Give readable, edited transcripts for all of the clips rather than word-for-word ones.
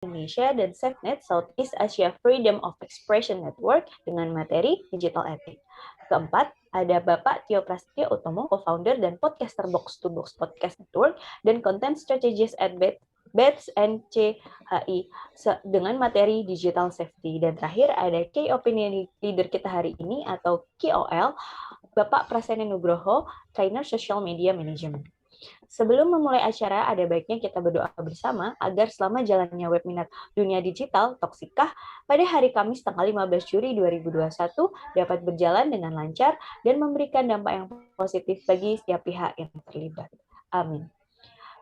Indonesia dan SafeNet Southeast Asia Freedom of Expression Network dengan materi Digital Ethics. Keempat, ada Bapak Tio Prasetyo Utomo, co-founder dan podcaster Box to Box Podcast Network dan content strategist at BETS and CHI dengan materi Digital Safety. Dan terakhir ada Key Opinion Leader kita hari ini atau KOL, Bapak Prasetyo Nugroho, Trainer Social Media Management. Sebelum memulai acara, ada baiknya kita berdoa bersama agar selama jalannya webinar Dunia Digital Toksikah pada hari Kamis tanggal 15 Juli 2021 dapat berjalan dengan lancar dan memberikan dampak yang positif bagi setiap pihak yang terlibat. Amin.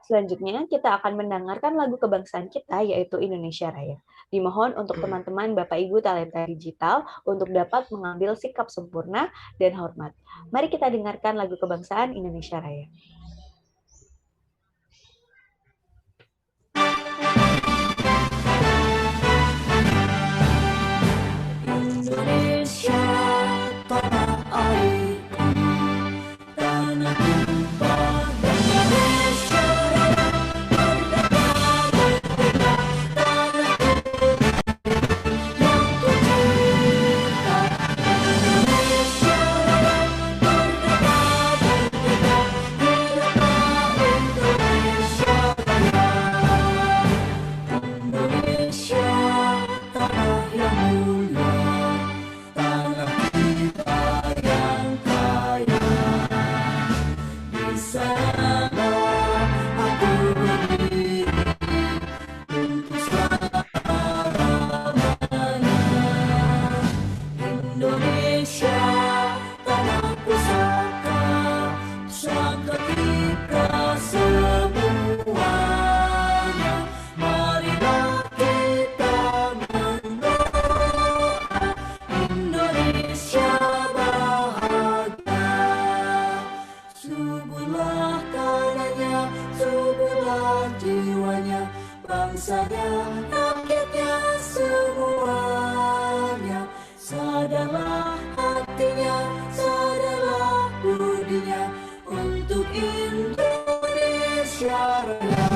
Selanjutnya, kita akan mendengarkan lagu kebangsaan kita, yaitu Indonesia Raya. Dimohon untuk teman-teman Bapak Ibu talenta digital untuk dapat mengambil sikap sempurna dan hormat. Mari kita dengarkan lagu kebangsaan Indonesia Raya. Indonesia, tanah airku, tanah tumpah Indonesia Raya, merdeka, merdeka, tanahku yang ku cinta. Indonesia Raya, merdeka, merdeka, hiduplah Indonesia Raya. Indonesia, tanah yang mulia, tanah kita yang kaya. Di sanalah aku berdiri untuk selama-lamanya. Indonesia, tanah pusaka, pusaka kita semuanya. Marilah kita mendoa Indonesia bahagia. Suburlah tanahnya, suburlah jiwanya, bangsanya, rakyatnya semuanya. Sadarlah hatinya, sadarlah budinya untuk Indonesia Raya.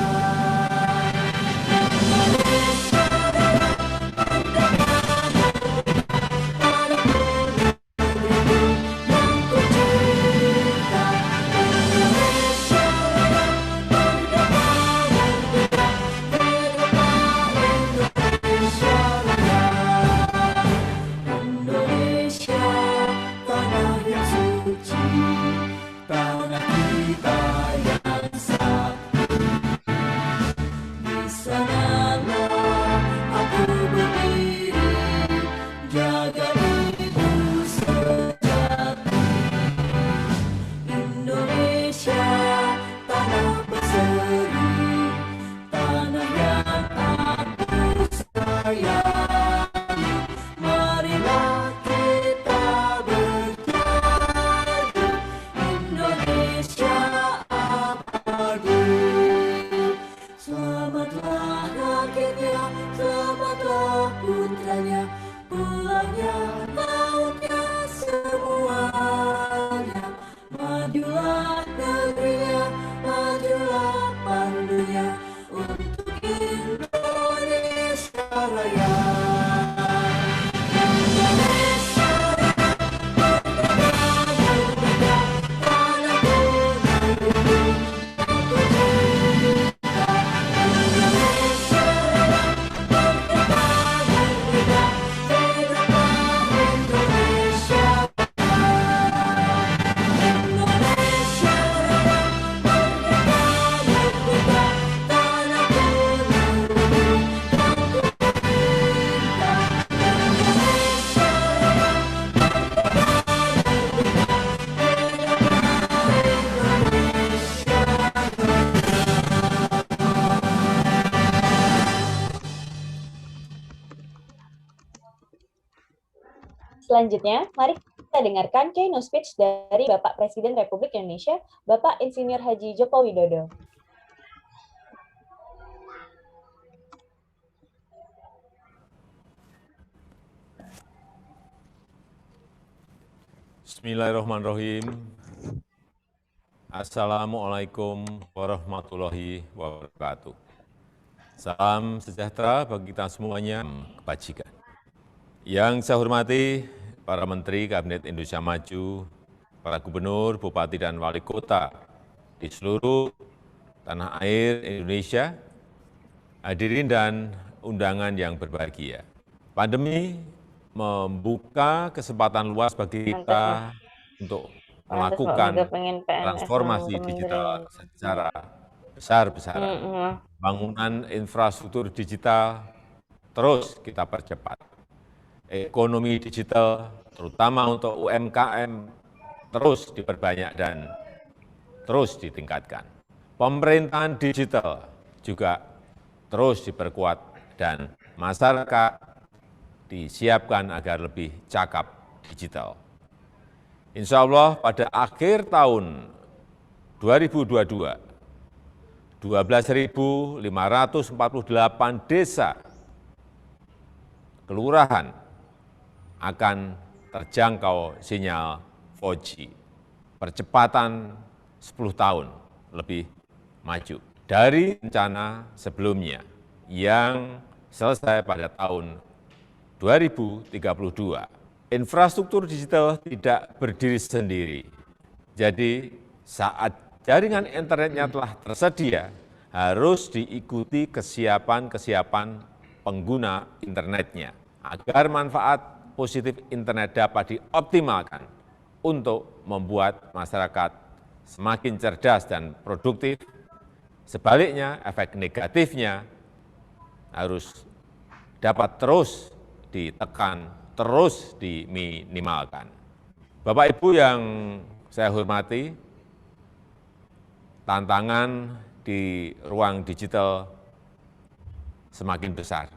Indonesia Raya, merdeka, merdeka, tanahku negeriku yang ku cinta. Indonesia Raya, merdeka, merdeka, hiduplah Indonesia Raya. Indonesia, tanah yang suci, tanah kita yang sakti. Di sanalah aku berdiri, jaga ibu sejati. Indonesia, tanah berseri, tanah yang aku sayangi. Marilah kita berjadi Indonesia abadi. Selamatlah rakyatnya, selamatlah putranya, pulangnya, lautnya, semuanya. Majulah negerinya, majulah pandunya untuk Indonesia Raya. Indonesia Raya, merdeka, merdeka, tanahku negeriku yang ku cinta. Indonesia Raya, merdeka, merdeka, hiduplah Indonesia Raya. Indonesia Raya, merdeka, merdeka, tanahku negeriku yang ku cinta. Indonesia Raya, merdeka, merdeka, Selanjutnya, mari kita dengarkan keynote speech dari Bapak Presiden Republik Indonesia, Bapak Insinyur Haji Joko Widodo. Bismillahirrahmanirrahim. Assalamualaikum warahmatullahi wabarakatuh. Salam sejahtera bagi kita semuanya, kebajikan. Yang saya hormati para Menteri Kabinet Indonesia Maju, para gubernur, bupati, dan wali kota di seluruh tanah air Indonesia, hadirin dan undangan yang berbahagia. Pandemi membuka kesempatan luas bagi kita untuk melakukan transformasi digital secara besar-besaran. Bangunan infrastruktur digital terus kita percepat. Ekonomi digital, terutama untuk UMKM, terus diperbanyak dan terus ditingkatkan. Pemerintahan digital juga terus diperkuat dan masyarakat disiapkan agar lebih cakap digital. Insya Allah pada akhir tahun 2022, 12.548 desa kelurahan akan terjangkau sinyal 4G. Percepatan 10 tahun lebih maju dari rencana sebelumnya yang selesai pada tahun 2032. Infrastruktur digital tidak berdiri sendiri. Jadi saat jaringan internetnya telah tersedia, harus diikuti kesiapan pengguna internetnya agar manfaat positif internet dapat dioptimalkan untuk membuat masyarakat semakin cerdas dan produktif. Sebaliknya, efek negatifnya harus dapat terus ditekan, terus diminimalkan. Bapak Ibu yang saya hormati, tantangan di ruang digital semakin besar,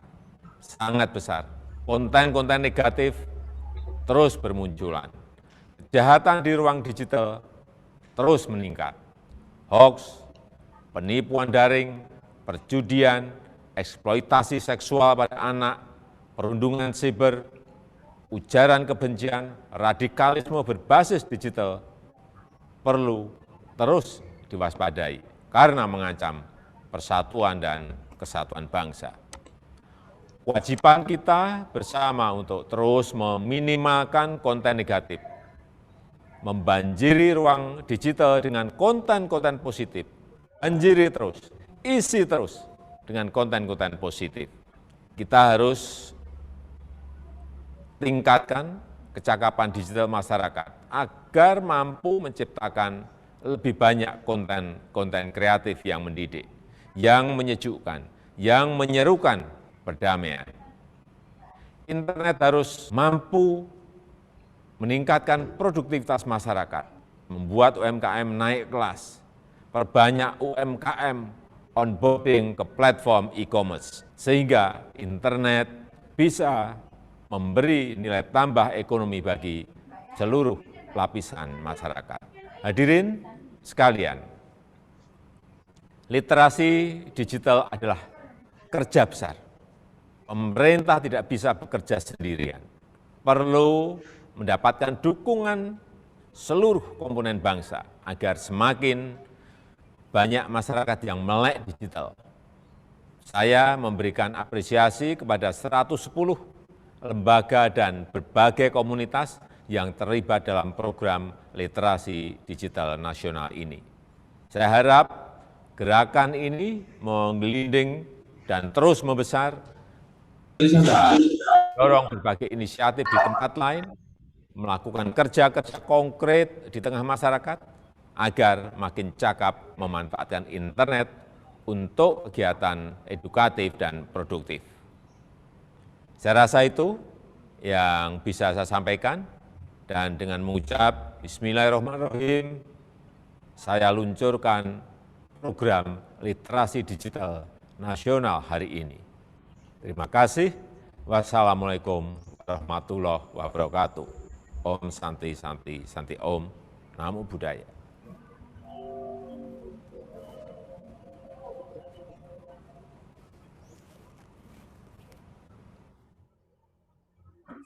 sangat besar. Konten-konten negatif terus bermunculan. Kejahatan di ruang digital terus meningkat. Hoax, penipuan daring, perjudian, eksploitasi seksual pada anak, perundungan siber, ujaran kebencian, radikalisme berbasis digital perlu terus diwaspadai karena mengancam persatuan dan kesatuan bangsa. Kewajiban kita bersama untuk terus meminimalkan konten negatif, membanjiri ruang digital dengan konten-konten positif, banjiri terus, isi terus dengan konten-konten positif. Kita harus tingkatkan kecakapan digital masyarakat agar mampu menciptakan lebih banyak konten-konten kreatif yang mendidik, yang menyejukkan, yang menyerukan perdamaian. Internet harus mampu meningkatkan produktivitas masyarakat, membuat UMKM naik kelas, perbanyak UMKM onboarding ke platform e-commerce, sehingga internet bisa memberi nilai tambah ekonomi bagi seluruh lapisan masyarakat. Hadirin sekalian, literasi digital adalah kerja besar. Pemerintah tidak bisa bekerja sendirian. Perlu mendapatkan dukungan seluruh komponen bangsa agar semakin banyak masyarakat yang melek digital. Saya memberikan apresiasi kepada 110 lembaga dan berbagai komunitas yang terlibat dalam program literasi digital nasional ini. Saya harap gerakan ini menggelinding dan terus membesar, dorong berbagai inisiatif di tempat lain, melakukan kerja-kerja konkret di tengah masyarakat, agar makin cakap memanfaatkan internet untuk kegiatan edukatif dan produktif. Saya rasa itu yang bisa saya sampaikan, dan dengan mengucap Bismillahirrahmanirrahim, saya luncurkan program literasi digital nasional hari ini. Terima kasih. Wassalamualaikum warahmatullahi wabarakatuh. Om Santi Santi Santi Om. Namo Buddhaya.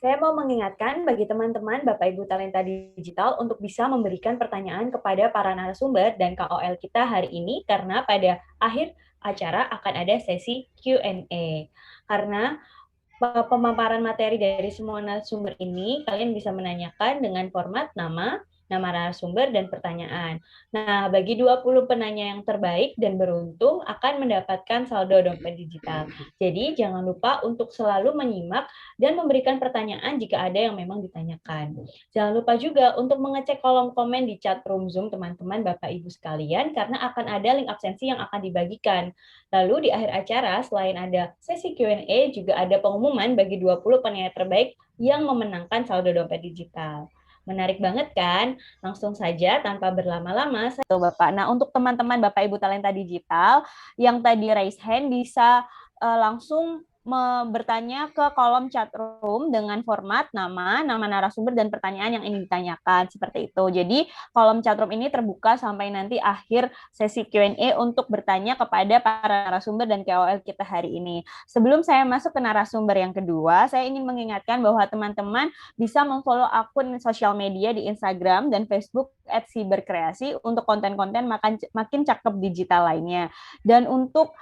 Saya mau mengingatkan bagi teman-teman Bapak Ibu Talenta Digital untuk bisa memberikan pertanyaan kepada para narasumber dan KOL kita hari ini karena pada akhir acara akan ada sesi Q&A. Karena pemaparan materi dari semua narasumber ini, kalian bisa menanyakan dengan format nama narasumber, dan pertanyaan. Nah, bagi 20 penanya yang terbaik dan beruntung akan mendapatkan saldo dompet digital. Jadi, jangan lupa untuk selalu menyimak dan memberikan pertanyaan jika ada yang memang ditanyakan. Jangan lupa juga untuk mengecek kolom komen di chat room Zoom teman-teman Bapak Ibu sekalian, karena akan ada link absensi yang akan dibagikan. Lalu di akhir acara, selain ada sesi Q&A, juga ada pengumuman bagi 20 penanya terbaik yang memenangkan saldo dompet digital. Menarik banget kan? Langsung saja tanpa berlama-lama, saya Bapak. Nah, untuk teman-teman Bapak Ibu Talenta Digital yang tadi raise hand bisa langsung bertanya ke kolom chat room dengan format nama narasumber, dan pertanyaan yang ingin ditanyakan, seperti itu. Jadi, kolom chat room ini terbuka sampai nanti akhir sesi Q&A untuk bertanya kepada para narasumber dan KOL kita hari ini. Sebelum saya masuk ke narasumber yang kedua, saya ingin mengingatkan bahwa teman-teman bisa memfollow akun sosial media di Instagram dan Facebook @siberkreasi untuk konten-konten makin cakep digital lainnya. Dan untuk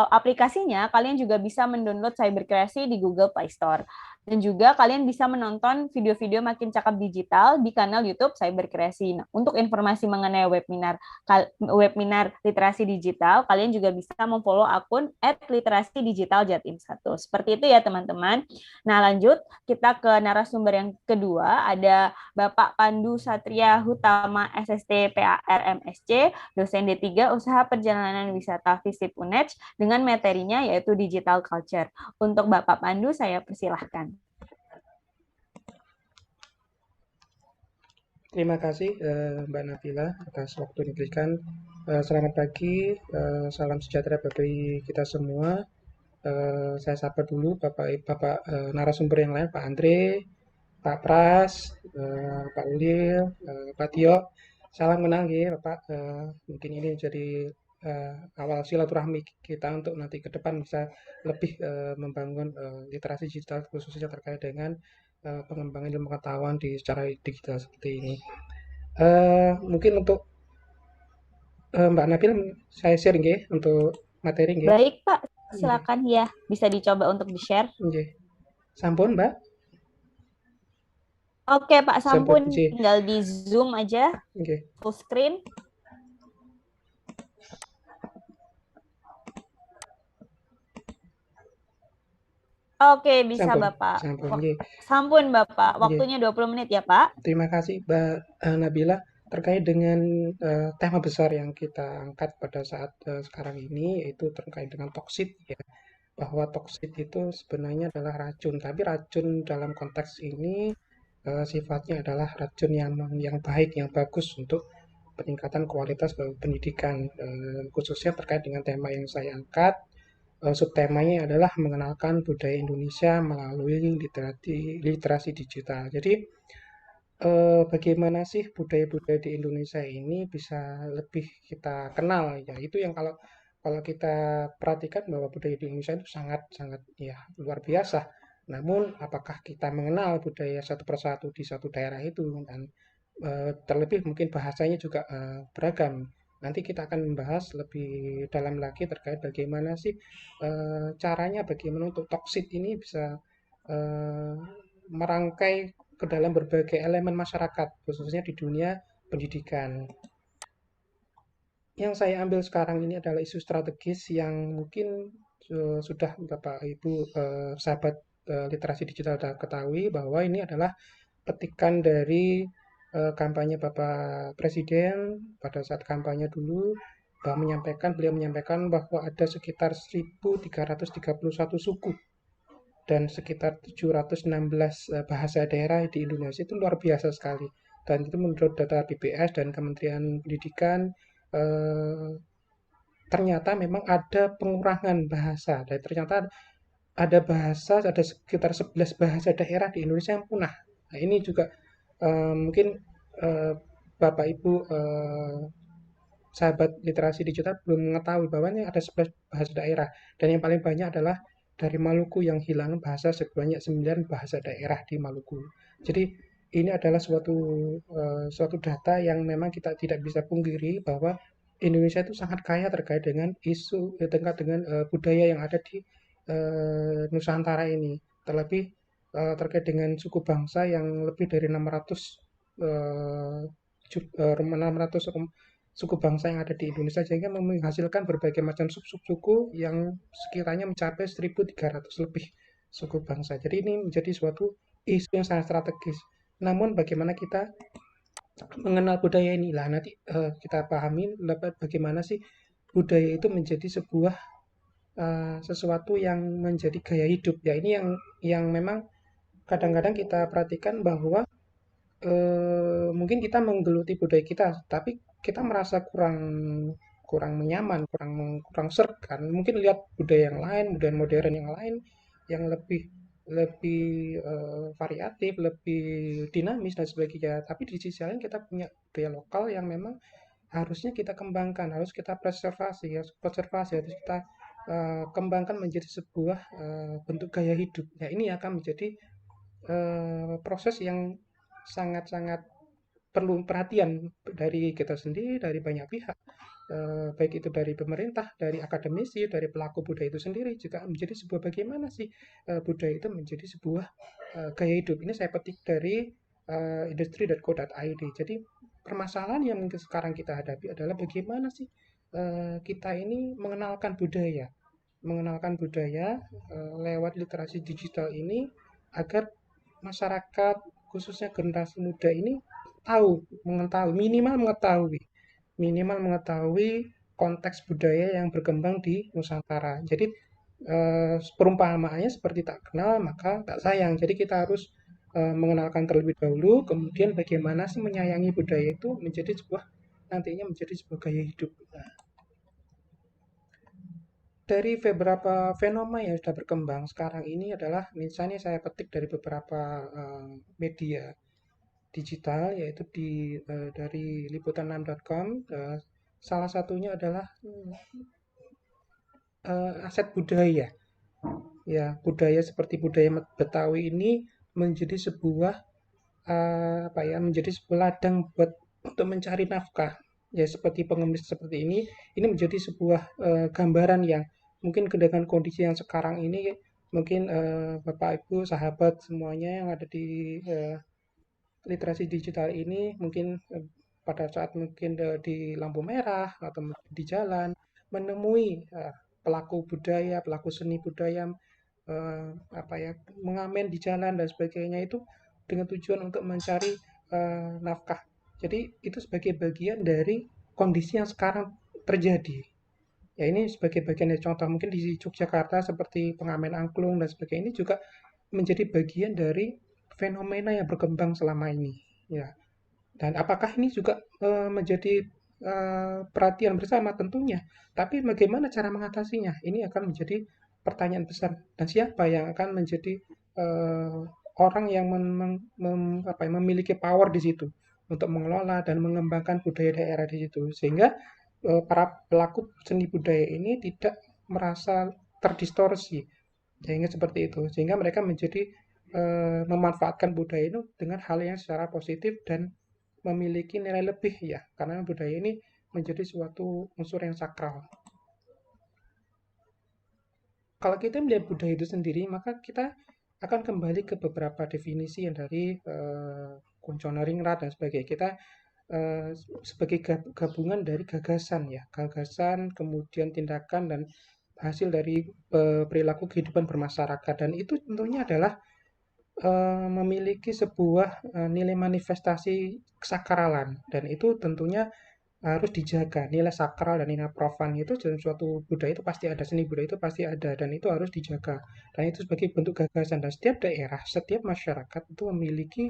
aplikasinya, kalian juga bisa mendownload Cyberkreasi di Google Play Store. Dan juga kalian bisa menonton video-video makin cakep digital di kanal YouTube Cyberkreasi. Nah, untuk informasi mengenai webinar literasi digital, kalian juga bisa memfollow akun @literasidigitaljatim1. Seperti itu ya teman-teman. Nah, lanjut kita ke narasumber yang kedua, ada Bapak Pandu Satria Hutama SST PAR MSc, dosen D3 Usaha Perjalanan Wisata FISIP UNED dengan materinya yaitu Digital Culture. Untuk Bapak Pandu saya persilahkan. Terima kasih Mbak Nabila atas waktu yang diberikan. Selamat pagi, salam sejahtera bagi kita semua. Saya sapa dulu Bapak narasumber yang lain, Pak Andre, Pak Pras, Pak Ulil, Pak Tio. Salam kenal ya Bapak. Mungkin ini jadi awal silaturahmi kita untuk nanti ke depan bisa lebih membangun literasi digital khususnya terkait dengan pengembangan ilmu pengetahuan secara digital seperti ini. Mungkin untuk Mbak Nabil saya share nggih untuk materi nggih. Baik Pak, silakan ya, bisa dicoba untuk di-share. Nggih. Sampun Mbak? Oke Pak, sampun, Nggih. tinggal di Zoom aja, Nggih. full screen. Oke, bisa Sampun. Bapak. Sampun nggih. Sampun Bapak, Nggih. waktunya 20 menit ya Pak. Terima kasih Mbak Nabila terkait dengan tema besar yang kita angkat pada saat sekarang ini, yaitu terkait dengan toksit ya. Bahwa toksit itu sebenarnya adalah racun, tapi racun dalam konteks ini sifatnya adalah racun yang baik, yang bagus untuk peningkatan kualitas pendidikan, khususnya terkait dengan tema yang saya angkat. Subtemanya adalah mengenalkan budaya Indonesia melalui literasi digital. Jadi bagaimana sih budaya-budaya di Indonesia ini bisa lebih kita kenal ya, itu yang kalau kita perhatikan bahwa budaya di Indonesia itu sangat sangat ya luar biasa. Namun apakah kita mengenal budaya satu persatu di satu daerah itu, dan terlebih mungkin bahasanya juga beragam. Nanti kita akan membahas lebih dalam lagi terkait bagaimana sih caranya bagaimana untuk toksit ini bisa merangkai ke dalam berbagai elemen masyarakat, khususnya di dunia pendidikan. Yang saya ambil sekarang ini adalah isu strategis yang mungkin sudah Bapak Ibu sahabat literasi digital sudah ketahui bahwa ini adalah petikan dari kampanye Bapak Presiden pada saat kampanye dulu, beliau menyampaikan bahwa ada sekitar 1.331 suku dan sekitar 716 bahasa daerah di Indonesia. Itu luar biasa sekali. Dan itu menurut data BPS dan Kementerian Pendidikan ternyata memang ada pengurangan bahasa. Dan ternyata ada sekitar 11 bahasa daerah di Indonesia yang punah. Nah, ini juga mungkin Bapak Ibu sahabat literasi digital belum mengetahui bahwa ini ada 11 bahasa daerah, dan yang paling banyak adalah dari Maluku yang hilang bahasa sebanyak 9 bahasa daerah di Maluku. Jadi ini adalah suatu data yang memang kita tidak bisa pungkiri bahwa Indonesia itu sangat kaya terkait dengan terkait dengan budaya yang ada di Nusantara ini. Terlebih terkait dengan suku bangsa yang lebih dari 600 eh, 600 suku bangsa yang ada di Indonesia sehingga menghasilkan berbagai macam sub-sub suku yang sekiranya mencapai 1.300 lebih suku bangsa. Jadi ini menjadi suatu isu yang sangat strategis. Namun bagaimana kita mengenal budaya ini lah nanti kita pahami bagaimana sih budaya itu menjadi sebuah sesuatu yang menjadi gaya hidup ya ini yang memang kadang-kadang kita perhatikan bahwa mungkin kita menggeluti budaya kita, tapi kita merasa kurang kurang nyaman, kurang serg kan. Mungkin lihat budaya yang lain, budaya modern yang lain yang lebih lebih variatif, lebih dinamis dan sebagainya. Tapi di sisi lain kita punya budaya lokal yang memang harusnya kita kembangkan, harus kita konservasi, harus kita kembangkan menjadi sebuah bentuk gaya hidup. Ya ini akan menjadi proses yang sangat-sangat perlu perhatian dari kita sendiri, dari banyak pihak, baik itu dari pemerintah, dari akademisi, dari pelaku budaya itu sendiri, juga menjadi sebuah bagaimana sih budaya itu menjadi sebuah gaya hidup. Ini saya petik dari industri.co.id. Jadi permasalahan yang mungkin sekarang kita hadapi adalah bagaimana sih kita ini mengenalkan budaya lewat literasi digital ini agar masyarakat khususnya generasi muda ini minimal mengetahui konteks budaya yang berkembang di Nusantara. Jadi perumpamaannya seperti tak kenal maka tak sayang. Jadi kita harus mengenalkan terlebih dahulu, kemudian bagaimana sih menyayangi budaya itu nantinya menjadi sebuah gaya hidup. Nah, dari beberapa fenomena yang sudah berkembang sekarang ini adalah misalnya saya petik dari beberapa media digital yaitu dari liputan6.com. Salah satunya adalah aset budaya. Ya, budaya seperti budaya Betawi ini menjadi sebuah menjadi sebuah ladang untuk mencari nafkah. Ya, seperti pengemis seperti ini menjadi sebuah gambaran yang mungkin dengan kondisi yang sekarang ini mungkin Bapak Ibu sahabat semuanya yang ada di literasi digital ini mungkin pada saat mungkin di lampu merah atau di jalan menemui pelaku budaya, pelaku seni budaya mengamen di jalan dan sebagainya itu dengan tujuan untuk mencari nafkah. Jadi itu sebagai bagian dari kondisi yang sekarang terjadi. Ya ini sebagai bagian dari contoh mungkin di Yogyakarta seperti pengamen angklung dan sebagainya ini juga menjadi bagian dari fenomena yang berkembang selama ini. Ya, dan apakah ini juga menjadi perhatian bersama tentunya. Tapi bagaimana cara mengatasinya? Ini akan menjadi pertanyaan besar. Dan siapa yang akan menjadi orang yang memiliki power di situ untuk mengelola dan mengembangkan budaya daerah di situ. Sehingga para pelaku seni budaya ini tidak merasa terdistorsi. Sehingga seperti itu. Sehingga mereka menjadi memanfaatkan budaya itu dengan hal yang secara positif dan memiliki nilai lebih ya karena budaya ini menjadi suatu unsur yang sakral. Kalau kita melihat budaya itu sendiri maka kita akan kembali ke beberapa definisi yang dari Kunchonering-Rat dan sebagainya. Kita sebagai gabungan dari gagasan kemudian tindakan dan hasil dari perilaku kehidupan bermasyarakat dan itu tentunya adalah memiliki sebuah nilai manifestasi kesakralan dan itu tentunya harus dijaga. Nilai sakral dan nilai profan itu dalam suatu budaya itu pasti ada, seni budaya itu pasti ada dan itu harus dijaga. Dan itu sebagai bentuk gagasan dan setiap daerah, setiap masyarakat itu memiliki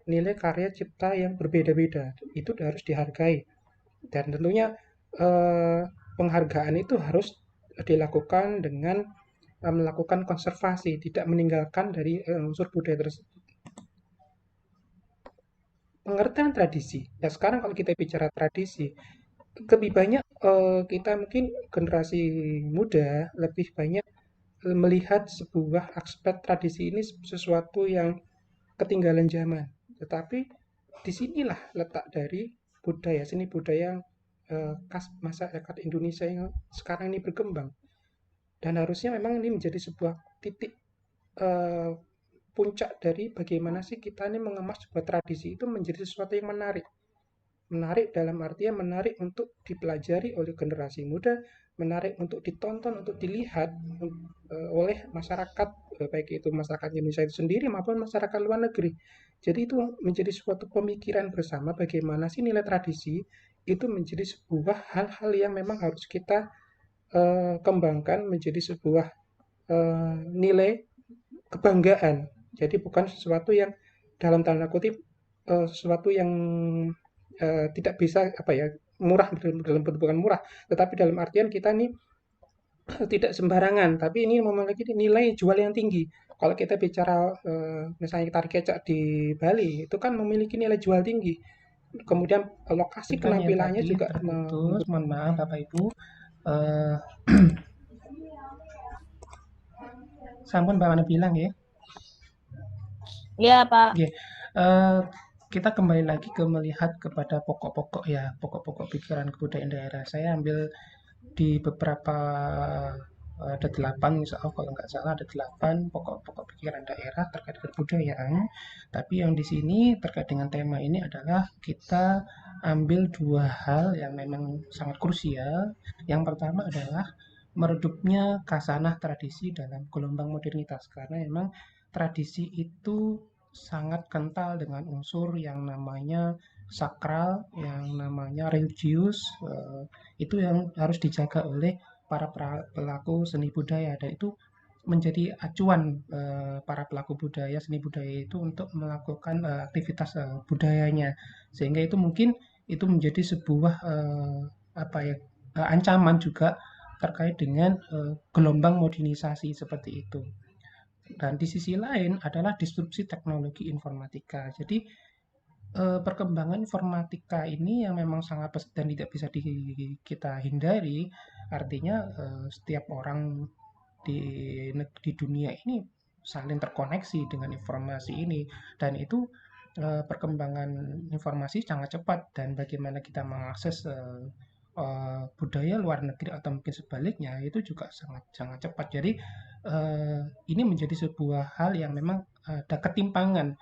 nilai karya cipta yang berbeda-beda. Itu harus dihargai. Dan tentunya penghargaan itu harus dilakukan dengan melakukan konservasi, tidak meninggalkan dari unsur budaya tersebut. Pengertian tradisi. Ya sekarang kalau kita bicara tradisi, lebih banyak kita mungkin generasi muda lebih banyak melihat sebuah aspek tradisi ini sesuatu yang ketinggalan zaman. Tetapi disinilah letak dari budaya, seni budaya yang khas masyarakat Indonesia yang sekarang ini berkembang. Dan harusnya memang ini menjadi sebuah titik eh, puncak dari bagaimana sih kita ini mengemas sebuah tradisi itu menjadi sesuatu yang menarik. Menarik dalam artian menarik untuk dipelajari oleh generasi muda, menarik untuk ditonton, untuk dilihat oleh masyarakat, baik itu masyarakat Indonesia itu sendiri maupun masyarakat luar negeri. Jadi itu menjadi suatu pemikiran bersama bagaimana sih nilai tradisi itu menjadi sebuah hal-hal yang memang harus kita kembangkan menjadi sebuah nilai kebanggaan. Jadi bukan sesuatu yang dalam tanda kutip sesuatu yang tidak bisa apa ya murah dalam bentuk bukan murah, tetapi dalam artian kita nih tidak sembarangan, tapi ini memiliki nilai jual yang tinggi. Kalau kita bicara misalnya tari kecak di Bali, itu kan memiliki nilai jual tinggi. Kemudian lokasi Kan yang penampilannya tadi juga terputus, mohon maaf Bapak Ibu. Eh, Sampun Mbak Wana bilang ya. Iya, Pak. Oke, eh, kita kembali lagi ke melihat kepada pokok-pokok ya, pokok-pokok pikiran kebudayaan daerah. Saya ambil di beberapa ada 8, insya Allah kalau nggak salah ada 8 pokok-pokok pikiran daerah terkait kebudayaan. Tapi yang di sini terkait dengan tema ini adalah kita ambil 2 hal yang memang sangat krusial. Yang pertama adalah meredupnya khasanah tradisi dalam gelombang modernitas karena memang tradisi itu sangat kental dengan unsur yang namanya sakral, yang namanya religius, itu yang harus dijaga oleh para pelaku seni budaya dan itu menjadi acuan para pelaku budaya, seni budaya itu untuk melakukan aktivitas budayanya. Sehingga itu mungkin itu menjadi sebuah apa ya ancaman juga terkait dengan gelombang modernisasi seperti itu. Dan di sisi lain adalah disrupsi teknologi informatika. Jadi perkembangan informatika ini yang memang sangat pesat dan tidak bisa kita hindari. Artinya setiap orang di dunia ini saling terkoneksi dengan informasi ini dan itu perkembangan informasi sangat cepat dan bagaimana kita mengakses budaya luar negeri atau mungkin sebaliknya itu juga sangat sangat cepat. Jadi ini menjadi sebuah hal yang memang ada ketimpangan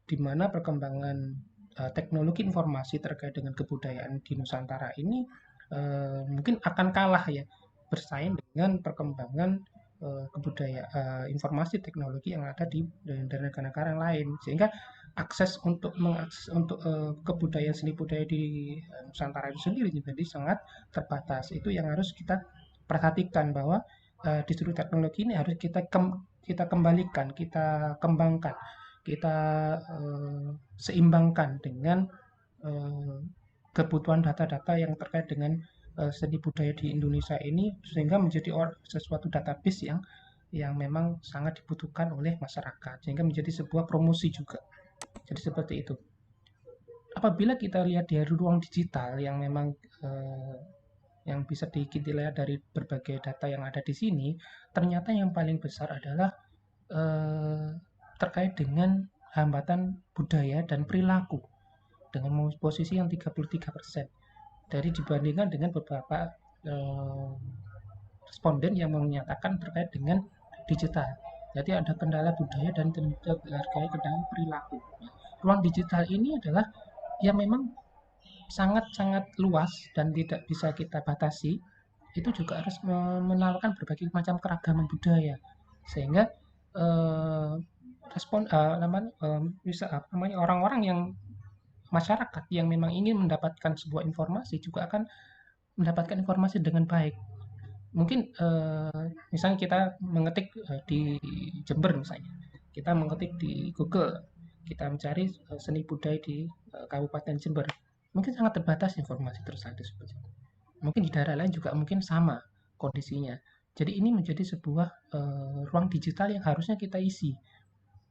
di mana perkembangan teknologi informasi terkait dengan kebudayaan di Nusantara ini mungkin akan kalah ya bersaing dengan perkembangan kebudayaan informasi teknologi yang ada di negara-negara lain sehingga akses untuk mengakses untuk kebudayaan seni budaya di Nusantara itu sendiri jadi sangat terbatas. Itu yang harus kita perhatikan bahwa distrik teknologi ini harus kita kembalikan, kita kembangkan, kita seimbangkan dengan kebutuhan data-data yang terkait dengan seni budaya di Indonesia ini sehingga menjadi sesuatu database yang memang sangat dibutuhkan oleh masyarakat sehingga menjadi sebuah promosi juga. Jadi seperti itu. Apabila kita lihat di ruang digital yang memang yang bisa kita lihat dari berbagai data yang ada di sini, ternyata yang paling besar adalah terkait dengan hambatan budaya dan perilaku dengan posisi yang 33% dari dibandingkan dengan beberapa responden yang menyatakan terkait dengan digital. Jadi ada kendala budaya dan terkait kendala perilaku. Ruang digital ini adalah yang memang sangat-sangat luas dan tidak bisa kita batasi. Itu juga harus menawarkan berbagai macam keragaman budaya sehingga namanya orang-orang yang masyarakat yang memang ingin mendapatkan sebuah informasi juga akan mendapatkan informasi dengan baik. Mungkin misalnya kita mengetik di Jember misalnya, kita mengetik di Google, kita mencari seni budaya di Kabupaten Jember, mungkin sangat terbatas informasi tersebut seperti itu. Mungkin di daerah lain juga mungkin sama kondisinya. Jadi ini menjadi sebuah ruang digital yang harusnya kita isi.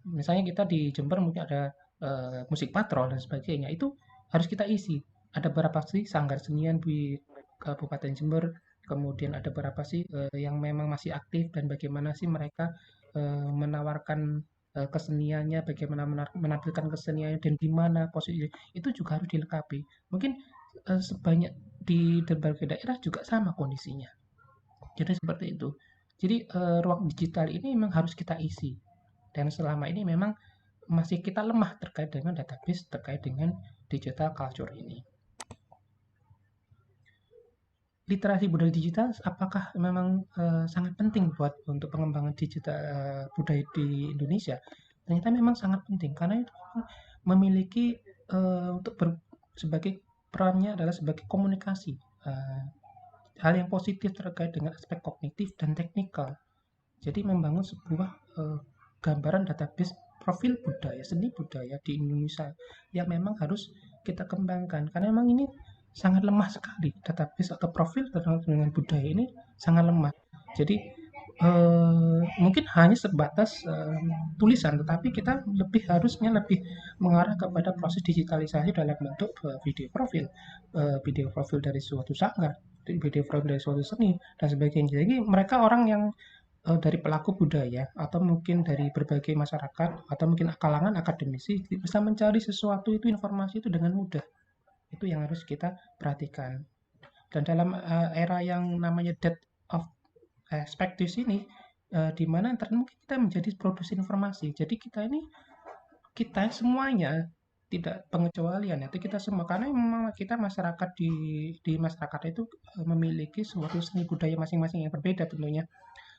Misalnya kita di Jember mungkin ada musik patrol dan sebagainya, itu harus kita isi. Ada berapa sih sanggar senian di Kabupaten Jember, kemudian ada berapa sih yang memang masih aktif dan bagaimana sih mereka menawarkan keseniannya, bagaimana menampilkan keseniannya dan di mana posisi itu juga harus dilengkapi. Mungkin sebanyak di berbagai daerah juga sama kondisinya. Jadi seperti itu. Jadi ruang digital ini memang harus kita isi. Dan selama ini memang masih kita lemah terkait dengan database, terkait dengan digital culture ini. Literasi budaya digital apakah memang sangat penting buat untuk pengembangan digital budaya di Indonesia? Ternyata memang sangat penting karena itu memiliki untuk sebagai perannya adalah sebagai komunikasi, hal yang positif terkait dengan aspek kognitif dan teknikal. Jadi membangun sebuah gambaran database profil budaya, seni budaya di Indonesia yang memang harus kita kembangkan karena memang ini sangat lemah sekali, database atau profil dengan budaya ini sangat lemah. Jadi mungkin hanya sebatas tulisan, tetapi kita harusnya lebih mengarah kepada proses digitalisasi dalam bentuk video profil dari suatu sanggar, video profil dari suatu seni dan sebagainya. Jadi mereka orang yang dari pelaku budaya atau mungkin dari berbagai masyarakat atau mungkin kalangan akademisi bisa mencari sesuatu itu informasi itu dengan mudah. Itu yang harus kita perhatikan. Dan dalam era yang namanya death of perspektif ini, di mana internet mungkin kita menjadi produsen informasi. Jadi kita semuanya tidak pengecualian itu kita semua karena memang kita masyarakat di masyarakat itu memiliki suatu seni budaya masing-masing yang berbeda tentunya.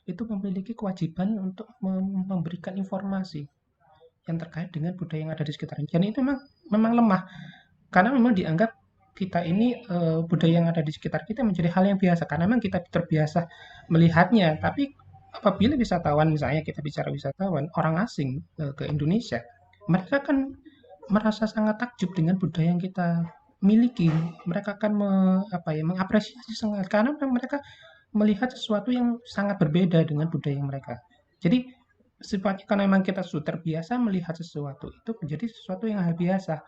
Itu memiliki kewajiban untuk memberikan informasi yang terkait dengan budaya yang ada di sekitarnya. Dan itu memang lemah. Karena memang dianggap kita ini budaya yang ada di sekitar kita menjadi hal yang biasa karena memang kita terbiasa melihatnya. Tapi apabila wisatawan, misalnya kita bicara wisatawan orang asing ke Indonesia, mereka kan merasa sangat takjub dengan budaya yang kita miliki. Mereka akan mengapresiasi sangat karena mereka melihat sesuatu yang sangat berbeda dengan budaya mereka. Jadi sifatnya karena memang kita sudah terbiasa melihat sesuatu itu menjadi sesuatu yang hal biasa.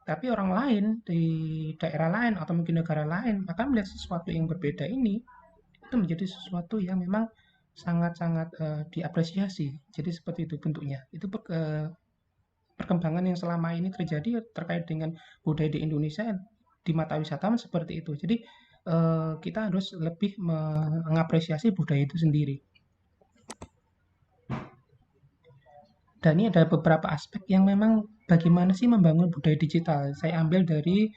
Tapi orang lain di daerah lain atau mungkin negara lain akan melihat sesuatu yang berbeda ini itu menjadi sesuatu yang memang sangat-sangat diapresiasi. Jadi seperti itu bentuknya. Itu perkembangan yang selama ini terjadi terkait dengan budaya di Indonesia di mata wisatawan seperti itu. Jadi kita harus lebih mengapresiasi budaya itu sendiri. Dan ini ada beberapa aspek yang memang bagaimana sih membangun budaya digital. Saya ambil dari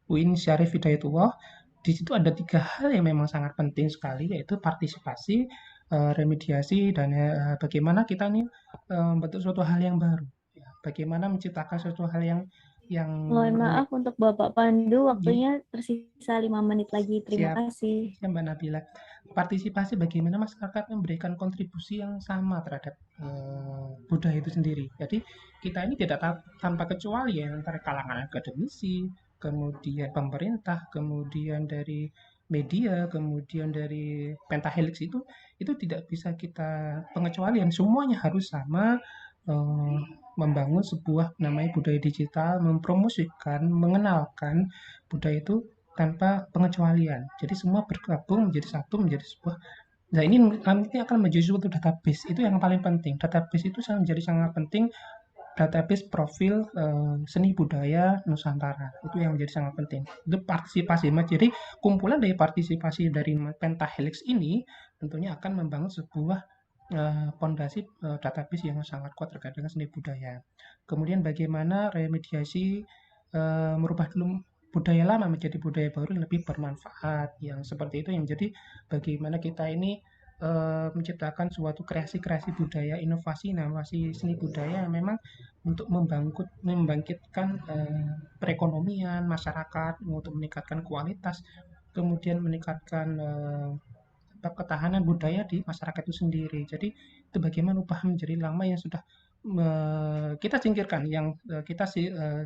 UIN Syarif Hidayatullah. Di situ ada 3 hal yang memang sangat penting sekali, yaitu partisipasi, remediasi, dan bagaimana kita ini membentuk suatu hal yang baru. Ya, bagaimana menciptakan suatu hal yang Mohon maaf untuk Bapak Pandu, waktunya tersisa 5 menit lagi. Terima kasih. Ya, Mbak Nabila. Partisipasi bagaimana masyarakat memberikan kontribusi yang sama terhadap budaya itu sendiri. Jadi kita ini tidak tanpa kecuali ya antara kalangan akademisi, kemudian pemerintah, kemudian dari media, kemudian dari pentahelix itu tidak bisa kita pengecualian. Semuanya harus sama membangun sebuah namanya budaya digital, mempromosikan, mengenalkan budaya itu tanpa pengecualian. Jadi semua bergabung menjadi satu, menjadi sebuah. Nah ini nanti akan menjadi suatu database. Itu yang paling penting. Database itu menjadi sangat penting. Database profil seni budaya Nusantara. Itu yang menjadi sangat penting. Itu partisipasi. Jadi kumpulan dari partisipasi dari pentahelix ini tentunya akan membangun sebuah fondasi database yang sangat kuat terkait dengan seni budaya. Kemudian bagaimana remediasi merubah dulu budaya lama menjadi budaya baru yang lebih bermanfaat, yang seperti itu yang jadi bagaimana kita ini menciptakan suatu kreasi-kreasi budaya, inovasi seni budaya yang memang untuk membangkitkan perekonomian masyarakat, untuk meningkatkan kualitas, kemudian meningkatkan ketahanan budaya di masyarakat itu sendiri. Jadi itu bagaimana ubah menjadi lama yang sudah kita singkirkan, yang kita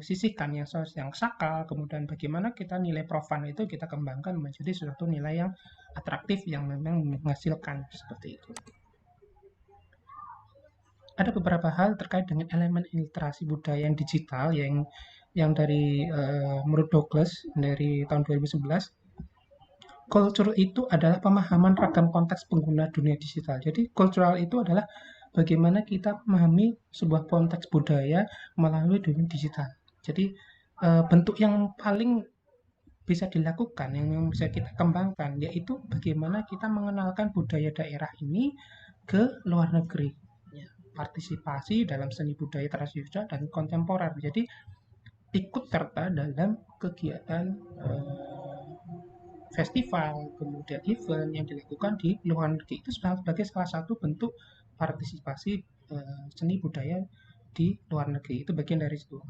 sisihkan yang sakral, kemudian bagaimana kita nilai profan itu kita kembangkan menjadi suatu nilai yang atraktif yang memang menghasilkan seperti itu. Ada beberapa hal terkait dengan elemen literasi budaya yang digital yang dari menurut Douglas dari tahun 2011. culture itu adalah pemahaman ragam konteks pengguna dunia digital. Jadi cultural itu adalah bagaimana kita memahami sebuah konteks budaya melalui dunia digital. Jadi bentuk yang paling bisa dilakukan, yang bisa kita kembangkan, yaitu bagaimana kita mengenalkan budaya daerah ini ke luar negeri. Ya, partisipasi dalam seni budaya tradisional dan kontemporer. Jadi ikut serta dalam kegiatan festival, kemudian event yang dilakukan di luar negeri itu sebagai salah satu bentuk partisipasi seni budaya di luar negeri. Itu bagian dari itu.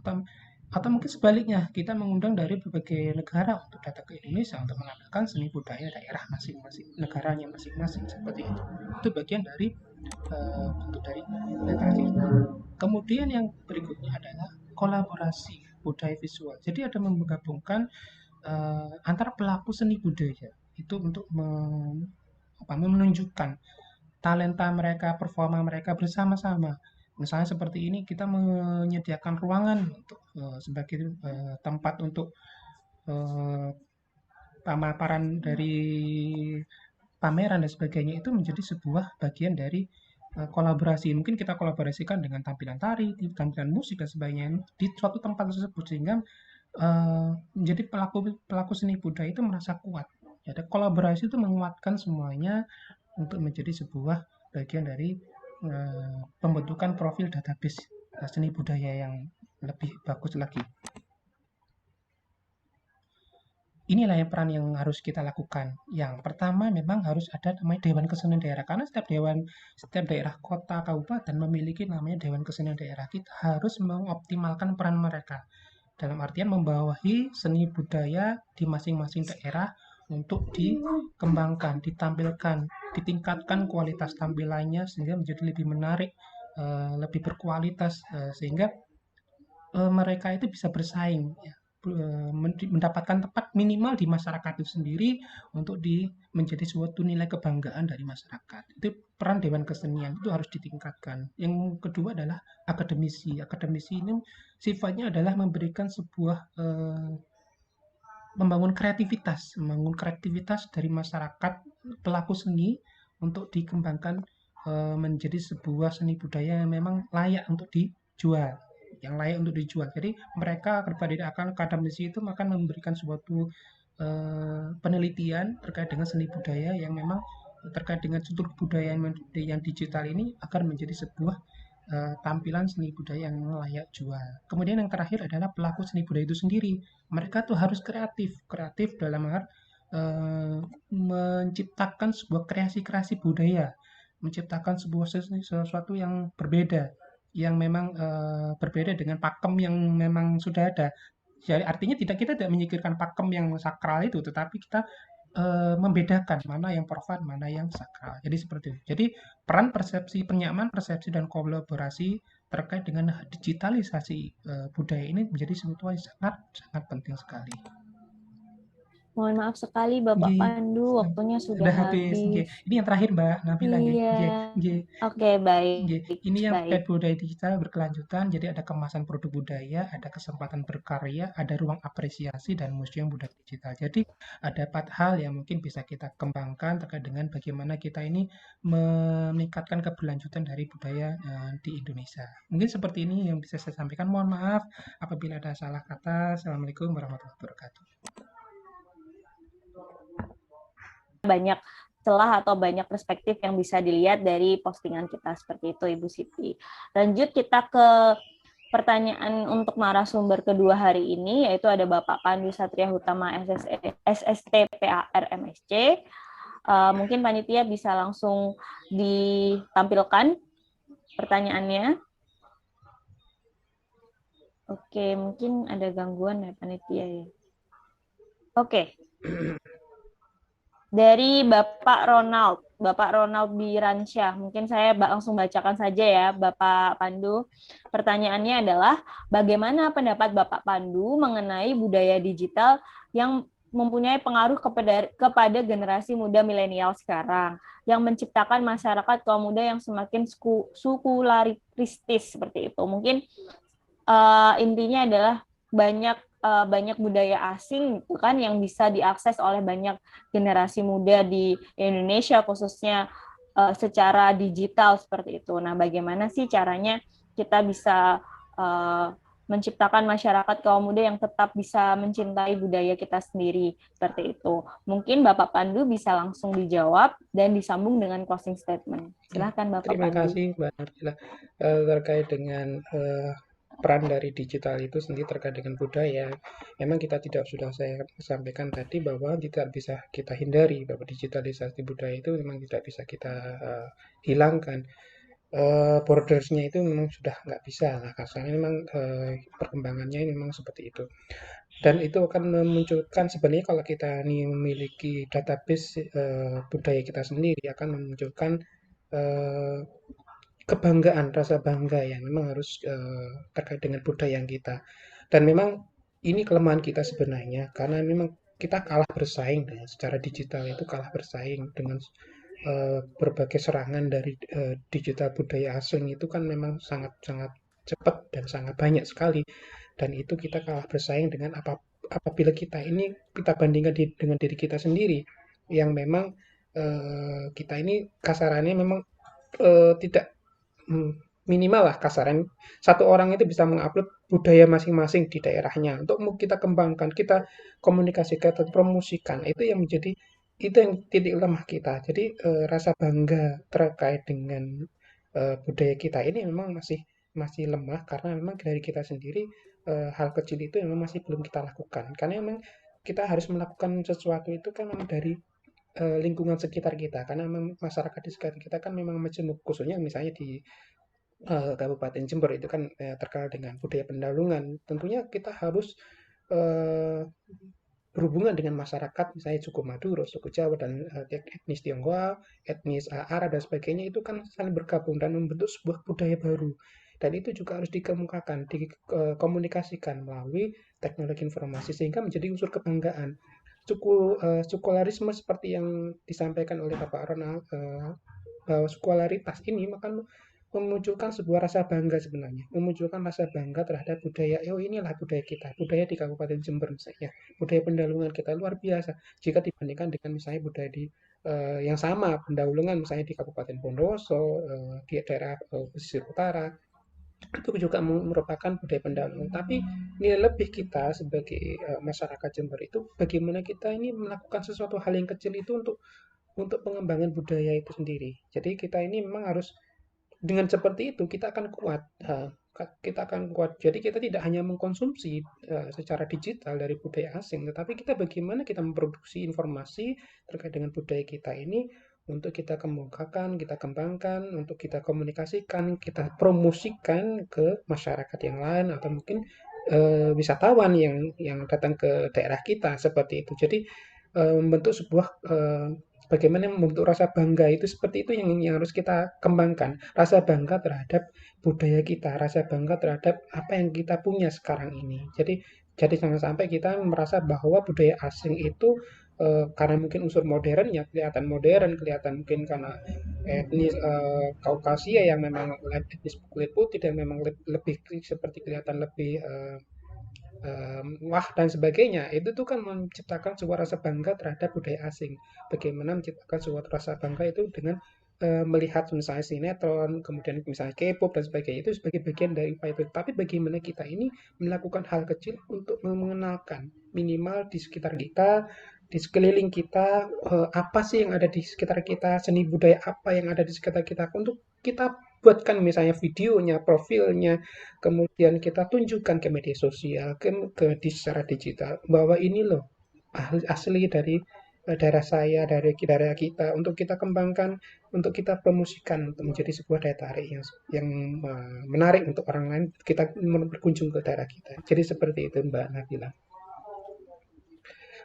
Atau mungkin sebaliknya, kita mengundang dari berbagai negara untuk datang ke Indonesia untuk menampilkan seni budaya daerah masing-masing, negaranya masing-masing seperti itu. Itu bagian dari bentuk dari literasi. Kemudian yang berikutnya adalah kolaborasi budaya visual. Jadi ada menggabungkan antara pelaku seni budaya itu untuk menunjukkan talenta mereka, performa mereka bersama-sama. Misalnya seperti ini kita menyediakan ruangan untuk sebagai tempat untuk pemaparan dari pameran dan sebagainya, itu menjadi sebuah bagian dari kolaborasi. Mungkin kita kolaborasikan dengan tampilan tari, tampilan musik dan sebagainya di suatu tempat tersebut, sehingga menjadi pelaku seni budaya itu merasa kuat. Jadi kolaborasi itu menguatkan semuanya untuk menjadi sebuah bagian dari pembentukan profil database seni budaya yang lebih bagus lagi. Inilah yang peran yang harus kita lakukan. Yang pertama memang harus ada namanya Dewan Kesenian Daerah, karena setiap daerah kota kabupaten memiliki namanya Dewan Kesenian Daerah. Kita harus mengoptimalkan peran mereka dalam artian membawahi seni budaya di masing-masing daerah untuk dikembangkan, ditampilkan, ditingkatkan kualitas tampilannya sehingga menjadi lebih menarik, lebih berkualitas, sehingga mereka itu bisa bersaing, ya, mendapatkan tempat minimal di masyarakat itu sendiri untuk menjadi suatu nilai kebanggaan dari masyarakat. Itu peran Dewan Kesenian itu harus ditingkatkan. Yang kedua adalah akademisi. Akademisi ini sifatnya adalah memberikan sebuah membangun kreativitas dari masyarakat pelaku seni untuk dikembangkan menjadi sebuah seni budaya yang memang layak untuk dijual, Jadi mereka kepada akademisi itu akan memberikan suatu penelitian terkait dengan seni budaya yang memang terkait dengan struktur budaya yang digital ini akan menjadi sebuah tampilan seni budaya yang layak jual. Kemudian yang terakhir adalah pelaku seni budaya itu sendiri. Mereka tuh harus kreatif dalam hal menciptakan sebuah kreasi budaya, menciptakan sesuatu yang berbeda, yang memang berbeda dengan pakem yang memang sudah ada. Jadi artinya kita tidak menyingkirkan pakem yang sakral itu, tetapi kita membedakan mana yang profan, mana yang sakral. Jadi seperti itu. Jadi peran penyamaan persepsi dan kolaborasi terkait dengan digitalisasi budaya ini menjadi sesuatu yang sangat penting sekali. Mohon maaf sekali Bapak Nggih, Pandu, waktunya sudah habis. Nggih. habis. Ini yang terakhir Mbak Nabila nggih. Iya. Nggih. Oke, baik. Nggih. Ini yang Baik. terkait budaya digital berkelanjutan. Jadi ada kemasan produk budaya, ada kesempatan berkarya, ada ruang apresiasi dan museum budaya digital. Jadi ada 4 hal yang mungkin bisa kita kembangkan terkait dengan bagaimana kita ini meningkatkan keberlanjutan dari budaya di Indonesia. Mungkin seperti ini yang bisa saya sampaikan. Mohon maaf apabila ada salah kata. Assalamualaikum warahmatullahi wabarakatuh. Banyak celah atau banyak perspektif yang bisa dilihat dari postingan kita seperti itu, Ibu Siti. Lanjut kita ke pertanyaan untuk narasumber kedua hari ini, yaitu ada Bapak Pandu Satria Hutama SSTPAR MSc. Mungkin panitia bisa langsung ditampilkan pertanyaannya. Oke, mungkin ada gangguan ya panitia ya. Oke. Dari Bapak Ronald Biransyah. Mungkin saya langsung bacakan saja ya, Bapak Pandu. Pertanyaannya adalah, bagaimana pendapat Bapak Pandu mengenai budaya digital yang mempunyai pengaruh kepada generasi muda milenial sekarang, yang menciptakan masyarakat kaum muda yang semakin sekularistis seperti itu. Mungkin intinya adalah banyak banyak budaya asing gitu kan yang bisa diakses oleh banyak generasi muda di Indonesia khususnya secara digital seperti itu. Nah, bagaimana sih caranya kita bisa menciptakan masyarakat kaum muda yang tetap bisa mencintai budaya kita sendiri seperti itu. Mungkin Bapak Pandu bisa langsung dijawab dan disambung dengan closing statement. Ya, Silahkan Bapak terima Pandu. kasih Mbak Nabila. Terkait dengan peran dari digital itu sendiri terkait dengan budaya, memang kita tidak sudah saya sampaikan tadi bahwa tidak bisa kita hindari bahwa digitalisasi budaya itu memang tidak bisa kita hilangkan. Bordersnya itu memang sudah nggak bisa lah, karena memang perkembangannya memang seperti itu. Dan itu akan memunculkan sebenarnya kalau kita ini memiliki database budaya kita sendiri akan memunculkan eh, kebanggaan, rasa bangga yang memang harus terkait dengan budaya yang kita. Dan memang ini kelemahan kita sebenarnya karena memang kita kalah bersaing dengan secara digital itu kalah bersaing dengan berbagai serangan dari digital budaya asing itu kan memang sangat-sangat cepat dan sangat banyak sekali dan itu kita kalah bersaing dengan apabila kita ini kita bandingkan dengan diri kita sendiri yang memang kita ini kasarannya memang tidak minimal lah kasaran satu orang itu bisa mengupload budaya masing-masing di daerahnya untuk kita kembangkan kita komunikasikan atau promosikan itu yang menjadi itu yang titik lemah kita jadi rasa bangga terkait dengan budaya kita ini memang masih masih lemah karena memang dari kita sendiri hal kecil itu memang masih belum kita lakukan karena memang kita harus melakukan sesuatu itu kan memang dari lingkungan sekitar kita karena memang masyarakat di sekitar kita kan memang majemuk khususnya misalnya di Kabupaten Jember itu kan terkenal dengan budaya pendalungan tentunya kita harus eh, berhubungan dengan masyarakat misalnya suku Madura, suku Jawa dan etnis Tionghoa, etnis Arab dan sebagainya itu kan saling bergabung dan membentuk sebuah budaya baru. Dan itu juga harus dikemukakan, dikomunikasikan melalui teknologi informasi sehingga menjadi unsur kebanggaan. Sukularisme seperti yang disampaikan oleh Bapak Ronald bahwa sukularitas ini maka memunculkan sebuah rasa bangga sebenarnya, memunculkan rasa bangga terhadap budaya. Oh inilah budaya kita, budaya di Kabupaten Jember misalnya, budaya pendahuluan kita luar biasa jika dibandingkan dengan misalnya budaya di yang sama pendahuluan misalnya di Kabupaten Bondowoso, di daerah pesisir utara itu juga merupakan budaya pendahuluan. Tapi nilai lebih kita sebagai masyarakat Jember itu bagaimana kita ini melakukan sesuatu hal yang kecil itu untuk pengembangan budaya itu sendiri. Jadi kita ini memang harus dengan seperti itu kita akan kuat. Kita akan kuat. Jadi kita tidak hanya mengkonsumsi secara digital dari budaya asing, tetapi kita bagaimana kita memproduksi informasi terkait dengan budaya kita ini untuk kita kemukakan, kita kembangkan, untuk kita komunikasikan, kita promosikan ke masyarakat yang lain atau mungkin wisatawan yang datang ke daerah kita seperti itu. Jadi membentuk sebuah bagaimana membentuk rasa bangga itu seperti itu yang harus kita kembangkan. Rasa bangga terhadap budaya kita, rasa bangga terhadap apa yang kita punya sekarang ini. Jadi jangan sampai kita merasa bahwa budaya asing itu karena mungkin unsur modern ya kelihatan modern, kelihatan mungkin karena etnis Kaukasia yang memang etnis kulit putih dan memang lebih seperti kelihatan lebih wah dan sebagainya itu tuh kan menciptakan sebuah rasa bangga terhadap budaya asing. Bagaimana menciptakan sebuah rasa bangga itu dengan melihat misalnya sinetron, kemudian misalnya K-pop dan sebagainya itu sebagai bagian dari upaya itu. Tapi bagaimana kita ini melakukan hal kecil untuk mengenalkan minimal di sekitar kita, di sekeliling kita apa sih yang ada di sekitar kita, seni budaya apa yang ada di sekitar kita untuk kita buatkan misalnya videonya, profilnya, kemudian kita tunjukkan ke media sosial, secara digital bahwa ini loh asli dari daerah saya, dari daerah kita untuk kita kembangkan, untuk kita promosikan untuk menjadi sebuah daya tarik yang menarik untuk orang lain kita berkunjung ke daerah kita. Jadi seperti itu Mbak Nabila.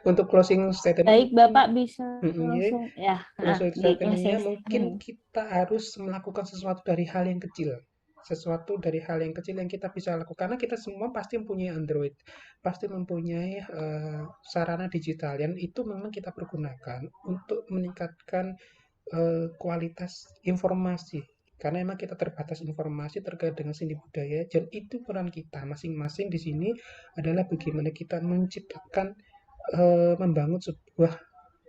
Untuk closing statement, Baik, Bapak bisa ya, langsung ya. closing Di statement-nya closing. mungkin kita harus melakukan sesuatu dari hal yang kecil. Sesuatu dari hal yang kecil yang kita bisa lakukan. Karena kita semua pasti mempunyai Android, pasti mempunyai sarana digital yang itu memang kita pergunakan untuk meningkatkan kualitas informasi karena emang kita terbatas informasi terkait dengan seni budaya, dan itu peran kita masing-masing di sini adalah bagaimana kita menciptakan, membangun sebuah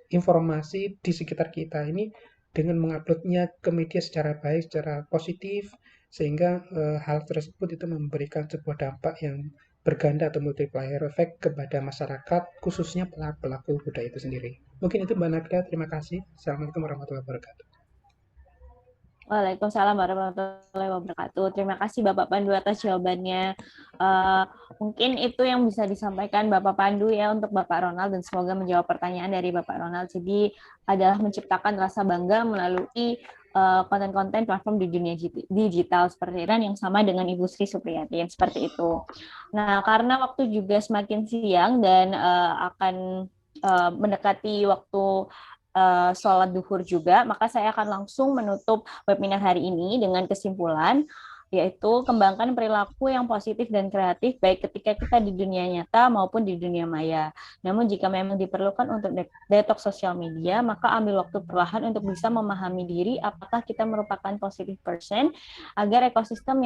informasi di sekitar kita ini dengan menguploadnya ke media secara baik, secara positif, sehingga hal tersebut itu memberikan sebuah dampak yang berganda atau multiplier effect kepada masyarakat, khususnya pelaku budaya itu sendiri. Mungkin itu Mbak Nabila, terima kasih. Assalamualaikum warahmatullahi wabarakatuh. Waalaikumsalam warahmatullahi wabarakatuh. Terima kasih Bapak Pandu atas jawabannya. Mungkin itu yang bisa disampaikan Bapak Pandu ya untuk Bapak Ronald, dan semoga menjawab pertanyaan dari Bapak Ronald. Jadi adalah menciptakan rasa bangga melalui konten-konten platform di dunia digital seperti itu, yang sama dengan Ibu Sri Supriyati yang seperti itu. Nah, karena waktu juga semakin siang dan akan mendekati waktu sholat duhur juga, maka saya akan langsung menutup webinar hari ini dengan kesimpulan, yaitu kembangkan perilaku yang positif dan kreatif baik ketika kita di dunia nyata maupun di dunia maya. Namun jika memang diperlukan untuk detox sosial media, maka ambil waktu perlahan untuk bisa memahami diri apakah kita merupakan positive person, agar ekosistem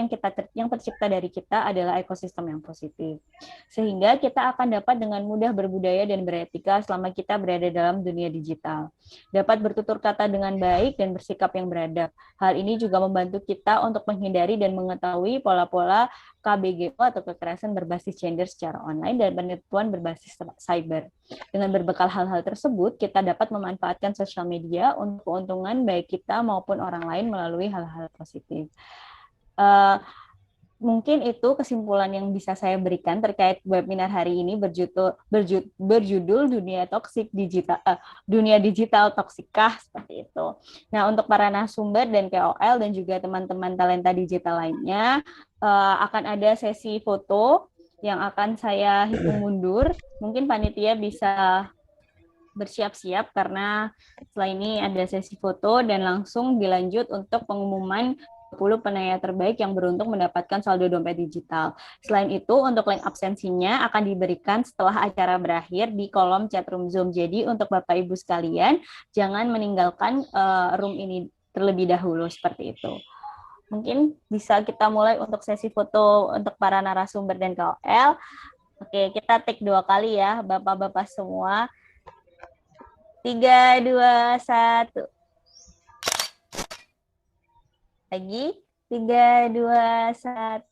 yang tercipta dari kita adalah ekosistem yang positif. Sehingga kita akan dapat dengan mudah berbudaya dan beretika selama kita berada dalam dunia digital. Dapat bertutur kata dengan baik dan bersikap yang beradab. Hal ini juga membantu kita untuk menghindari dan mengetahui pola-pola KBGO atau kekerasan berbasis gender secara online dan penipuan berbasis cyber. Dengan berbekal hal-hal tersebut, kita dapat memanfaatkan sosial media untuk keuntungan baik kita maupun orang lain melalui hal-hal positif. Mungkin itu kesimpulan yang bisa saya berikan terkait webinar hari ini berjudul dunia digital toksikah, seperti itu. Nah, untuk para narasumber dan KOL dan juga teman-teman talenta digital lainnya, akan ada sesi foto yang akan saya hitung mundur. Mungkin panitia bisa bersiap-siap karena setelah ini ada sesi foto dan langsung dilanjut untuk pengumuman 10 penanya terbaik yang beruntung mendapatkan saldo dompet digital. Selain itu, untuk link absensinya akan diberikan setelah acara berakhir di kolom chatroom Zoom. Jadi untuk Bapak Ibu sekalian, jangan meninggalkan room ini terlebih dahulu, seperti itu. Mungkin bisa kita mulai untuk sesi foto untuk para narasumber dan KOL. Oke, kita take 2 kali ya, Bapak-Bapak semua. 3, 2, 1. Lagi, 3, 2, 1.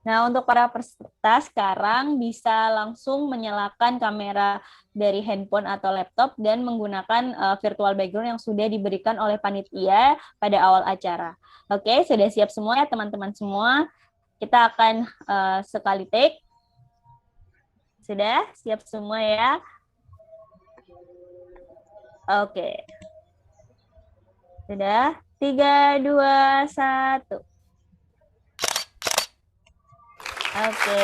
Nah, untuk para peserta sekarang bisa langsung menyalakan kamera dari handphone atau laptop dan menggunakan virtual background yang sudah diberikan oleh panitia pada awal acara. Oke, sudah siap semua ya teman-teman semua? Kita akan sekali take. Sudah siap semua ya? Oke. Sudah? 3, 2, 1. Oke.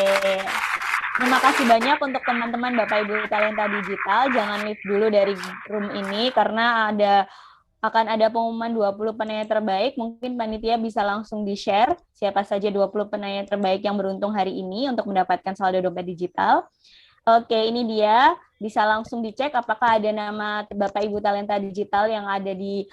Terima kasih banyak untuk teman-teman Bapak Ibu Talenta Digital. Jangan leave dulu dari room ini karena akan ada pengumuman 20 penanya terbaik. Mungkin panitia bisa langsung di-share siapa saja 20 penanya terbaik yang beruntung hari ini untuk mendapatkan saldo dompet digital. Oke, ini dia. Bisa langsung dicek apakah ada nama Bapak Ibu Talenta Digital yang ada di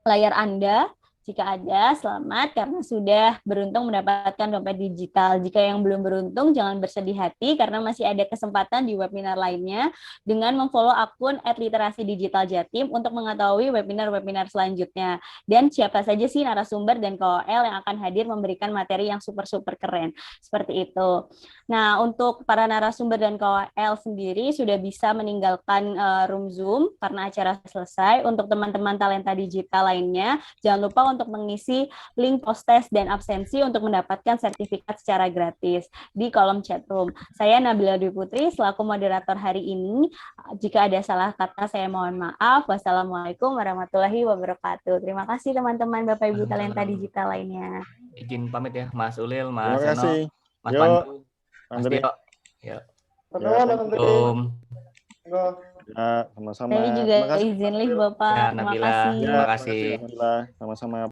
layar Anda. Jika ada, selamat karena sudah beruntung mendapatkan dompet digital. Jika yang belum beruntung, jangan bersedih hati karena masih ada kesempatan di webinar lainnya dengan memfollow akun @literasi_digital_jatim untuk mengetahui webinar-webinar selanjutnya. Dan siapa saja sih narasumber dan KOL yang akan hadir memberikan materi yang super-super keren. Seperti itu. Nah, untuk para narasumber dan KOL sendiri sudah bisa meninggalkan room Zoom karena acara selesai. Untuk teman-teman talenta digital lainnya, jangan lupa untuk mengisi link post-test dan absensi untuk mendapatkan sertifikat secara gratis di kolom chatroom. Saya Nabila Dwi Putri selaku moderator hari ini. Jika ada salah kata saya mohon maaf. Wassalamualaikum warahmatullahi wabarakatuh. Terima kasih teman-teman Bapak Ibu talenta digital lainnya. Izin pamit ya Mas Ulil, Mas Terima kasih. Seno, Mas Yo, Pandu, Mas Andri. Tio. Ya. Assalamualaikum. Ya, sama-sama. Saya juga Terima kasih. izin live Bapak. Ya, Terima Nabila. kasih. Terima kasih. Alhamdulillah. Sama-sama.